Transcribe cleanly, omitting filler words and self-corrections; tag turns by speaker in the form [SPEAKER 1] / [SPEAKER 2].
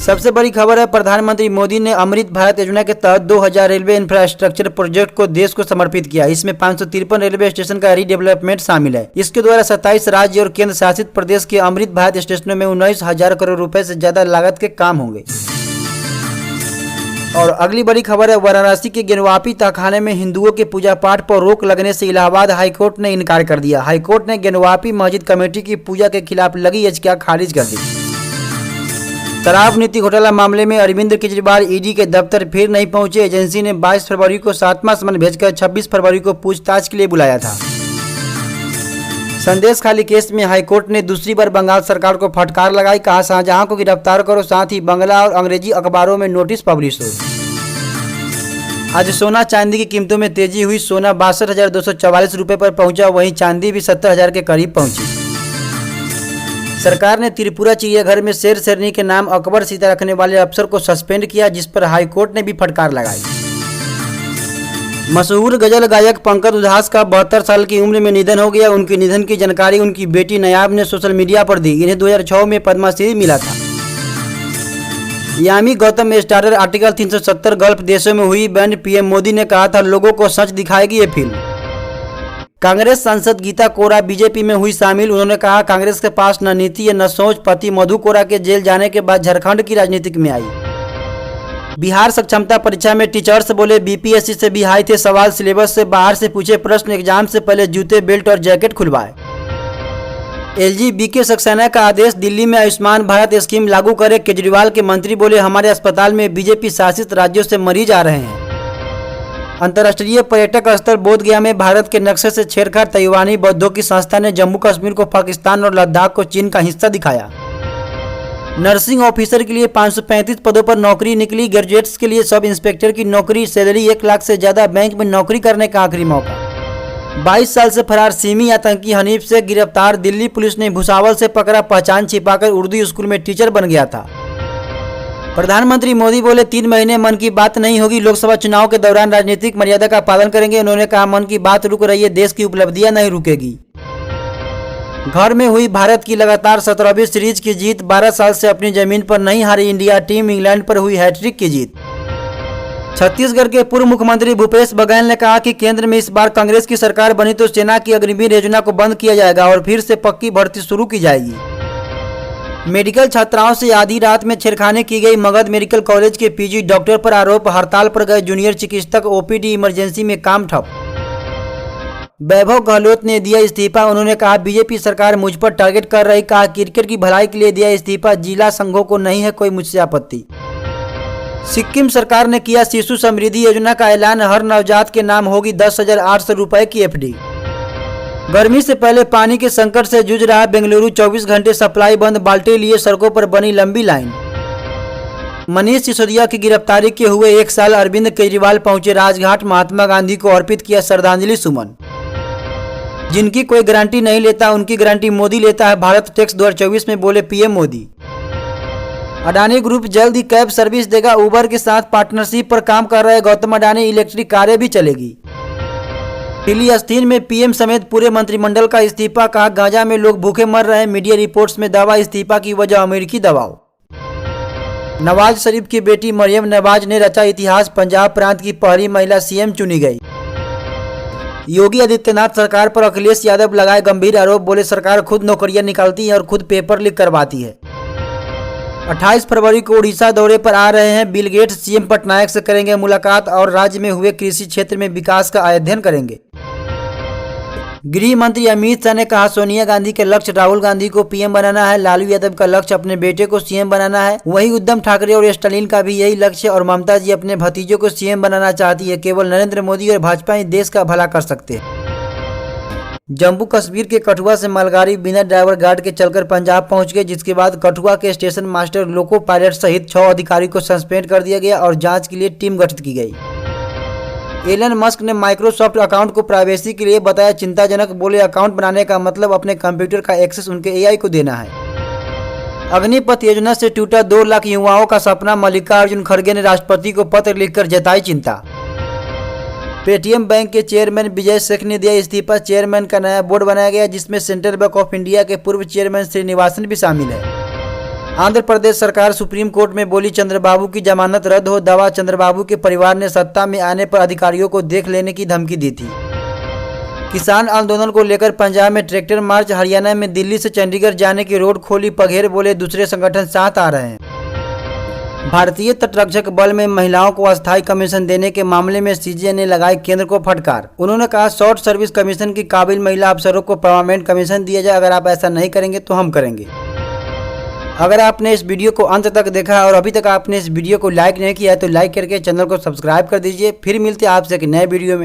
[SPEAKER 1] सबसे बड़ी खबर है, प्रधानमंत्री मोदी ने अमृत भारत योजना के तहत 2000 रेलवे इंफ्रास्ट्रक्चर प्रोजेक्ट को देश को समर्पित किया। इसमें 553 रेलवे स्टेशन का रीडेवलपमेंट शामिल है। इसके द्वारा 27 राज्य और केंद्र शासित प्रदेश के अमृत भारत स्टेशनों में 19,000 करोड़ रुपए से ज्यादा लागत के काम होंगे। और अगली बड़ी खबर है, वाराणसी के ज्ञानवापी तहखाने में हिंदुओं के पूजा पाठ पर रोक लगने से इलाहाबाद हाईकोर्ट ने इनकार कर दिया। हाईकोर्ट ने ज्ञानवापी मस्जिद कमेटी की पूजा के खिलाफ लगी याचिका खारिज कर दी। शराब नीति घोटाला मामले में अरविंद केजरीवाल ईडी के दफ्तर फिर नहीं पहुंचे। एजेंसी ने 22 फरवरी को 7वां समन भेजकर 26 फरवरी को पूछताछ के लिए बुलाया था। संदेश खाली केस में हाईकोर्ट ने दूसरी बार बंगाल सरकार को फटकार लगाई। कहा, शाहजहां को गिरफ्तार करो, साथ ही बंगला और अंग्रेजी अखबारों में नोटिस पब्लिश हो। आज सोना चांदी की कीमतों में तेजी हुई। सोना 62,244 रुपये पर पहुंचा, वहीं चांदी भी 70,000 के करीब पहुंची। सरकार ने त्रिपुरा चिड़ियाघर में शेर शेरनी के नाम अकबर सीता रखने वाले अफसर को सस्पेंड किया, जिस पर हाईकोर्ट ने भी फटकार लगाई। मशहूर गजल गायक पंकज उधास का 72 साल की उम्र में निधन हो गया। उनके निधन की जानकारी उनकी बेटी नयाब ने सोशल मीडिया पर दी। इन्हें 2006 में पद्मश्री मिला था। Yami Gautam starrer article 370 gulf देशों में हुई बैंड। पीएम मोदी ने कहा था, लोगों को सच दिखाएगी ये फिल्म। कांग्रेस सांसद गीता कोरा बीजेपी में हुई शामिल। उन्होंने कहा, कांग्रेस के पास न नीति है न सोच। पति मधु कोरा के जेल जाने के बाद झारखंड की राजनीति में आई। बिहार सक्षमता परीक्षा में टीचर्स बोले, बीपीएससी से भी हाई थे सवाल। सिलेबस से बाहर से पूछे प्रश्न। एग्जाम से पहले जूते, बेल्ट और जैकेट खुलवाए। एलजी बीके सक्सेना का आदेश, दिल्ली में आयुष्मान भारत स्कीम लागू करे। केजरीवाल के मंत्री बोले, हमारे अस्पताल में बीजेपी शासित राज्यों से मरीज आ रहे हैं। अंतर्राष्ट्रीय पर्यटक स्थल बोधगया में भारत के नक्शे से छेड़छाड़। ताइवानी बौद्धों की संस्था ने जम्मू कश्मीर को पाकिस्तान और लद्दाख को चीन का हिस्सा दिखाया। नर्सिंग ऑफिसर के लिए 535 पदों पर नौकरी निकली। ग्रेजुएट्स के लिए सब इंस्पेक्टर की नौकरी। सैलरी 1 लाख से ज्यादा। बैंक में नौकरी करने का आखिरी मौका। 22 साल से फरार सिमी आतंकी हनीफ से गिरफ्तार। दिल्ली पुलिस ने भुसावल से पकड़ा। पहचान छिपाकर उर्दू स्कूल में टीचर बन गया था। प्रधानमंत्री मोदी बोले, 3 महीने मन की बात नहीं होगी। लोकसभा चुनाव के दौरान राजनीतिक मर्यादा का पालन करेंगे। उन्होंने कहा, मन की बात रुक रही है, देश की उपलब्धियां नहीं रुकेगी। घर में हुई भारत की लगातार 17वीं सीरीज की जीत। 12 साल से अपनी जमीन पर नहीं हारी इंडिया टीम। इंग्लैंड पर हुई हैट्रिक की जीत। छत्तीसगढ़ के पूर्व मुख्यमंत्री भूपेश बघेल ने कहा कि केंद्र में इस बार कांग्रेस की सरकार बनी तो सेना की अग्निवीर योजना को बंद किया जाएगा और फिर से पक्की भर्ती शुरू की जाएगी। मेडिकल छात्राओं से आधी रात में छेड़खानी की गई। मगध मेडिकल कॉलेज के पीजी डॉक्टर पर आरोप। हड़ताल पर गए जूनियर चिकित्सक। ओपीडी इमरजेंसी में काम ठप। वैभव गहलोत ने दिया इस्तीफा। उन्होंने कहा, बीजेपी सरकार मुझ पर टारगेट कर रही। कहा, क्रिकेट की भलाई के लिए दिया इस्तीफा। जिला संघों को नहीं है कोई मुझसे आपत्ति। सिक्किम सरकार ने किया शिशु समृद्धि योजना का ऐलान। हर नवजात के नाम होगी 10,800 रुपए की एफडी। गर्मी से पहले पानी के संकट से जूझ रहा बेंगलुरु। 24 घंटे सप्लाई बंद। बाल्टी लिए सड़कों पर बनी लंबी लाइन। मनीष सिसोदिया की गिरफ्तारी के हुए 1 साल। अरविंद केजरीवाल पहुंचे राजघाट। महात्मा गांधी को अर्पित किया श्रद्धांजलि सुमन। जिनकी कोई गारंटी नहीं लेता उनकी गारंटी मोदी लेता है, भारत टैक्स 2024 में बोले पीएम मोदी। अडानी ग्रुप जल्द ही कैब सर्विस देगा। उबर के साथ पार्टनरशिप पर काम कर रहे गौतम अडानी। इलेक्ट्रिक कारें भी चलेगी। फिलिस्तीन में पीएम समेत पूरे मंत्रिमंडल का इस्तीफा। कहा, गाजा में लोग भूखे मर रहे हैं। मीडिया रिपोर्ट्स में दावा, इस्तीफा की वजह अमेरिकी दबाव। नवाज शरीफ की बेटी मरियम नवाज ने रचा इतिहास। पंजाब प्रांत की पहली महिला सीएम चुनी गई। योगी आदित्यनाथ सरकार पर अखिलेश यादव लगाए गंभीर आरोप। बोले, सरकार खुद नौकरियां निकालती है और खुद पेपर लीक करवाती है। 28 फरवरी को उड़ीसा दौरे पर आ रहे हैं बिल गेट्स। सीएम पटनायक से करेंगे मुलाकात और राज्य में हुए कृषि क्षेत्र में विकास का अध्ययन करेंगे। गृह मंत्री अमित शाह ने कहा, सोनिया गांधी के लक्ष्य राहुल गांधी को पीएम बनाना है। लालू यादव का लक्ष्य अपने बेटे को सीएम बनाना है। वहीं उद्धव ठाकरे और स्टालिन का भी यही लक्ष्य और ममता जी अपने भतीजों को सीएम बनाना चाहती है। केवल नरेंद्र मोदी और भाजपा ही देश का भला कर सकते हैं। जम्मू कश्मीर के कठुआ से मालगाड़ी बिना ड्राइवर गार्ड के चलकर पंजाब पहुंच गई, जिसके बाद कठुआ के स्टेशन मास्टर लोको पायलट सहित 6 अधिकारी को सस्पेंड कर दिया गया और जांच के लिए टीम गठित की गई। एलन मस्क ने माइक्रोसॉफ्ट अकाउंट को प्राइवेसी के लिए बताया चिंताजनक। बोले, अकाउंट बनाने का मतलब अपने कंप्यूटर का एक्सेस उनके एआई को देना है। अग्निपथ योजना से टूटा 2 लाख युवाओं का सपना। मल्लिकार्जुन खड़गे ने राष्ट्रपति को पत्र लिखकर जताई चिंता। पेटीएम बैंक के चेयरमैन विजय शेख ने दिया इस्तीफा। चेयरमैन का नया बोर्ड बनाया गया, जिसमें सेंट्रल बैंक ऑफ इंडिया के पूर्व चेयरमैन श्रीनिवासन भी शामिल है। आंध्र प्रदेश सरकार सुप्रीम कोर्ट में बोली चंद्रबाबू की जमानत रद्द हो। दावा, चंद्रबाबू के परिवार ने सत्ता में आने पर अधिकारियों को देख लेने की धमकी दी थी। किसान आंदोलन को लेकर पंजाब में ट्रैक्टर मार्च, हरियाणा में दिल्ली से चंडीगढ़ जाने की रोड खोली। बघेल बोले दूसरे संगठन साथ आ रहे हैं। भारतीय तटरक्षक बल में महिलाओं को अस्थायी कमीशन देने के मामले में सीजे ने लगाई केंद्र को फटकार। उन्होंने कहा, शॉर्ट सर्विस कमीशन की काबिल महिला अफसरों को परमानेंट कमीशन दिया जाए। अगर आप ऐसा नहीं करेंगे तो हम करेंगे। अगर आपने इस वीडियो को अंत तक देखा और अभी तक आपने इस वीडियो को लाइक नहीं किया है तो लाइक करके चैनल को सब्सक्राइब कर दीजिए। फिर मिलते हैं आपसे एक नए वीडियो में।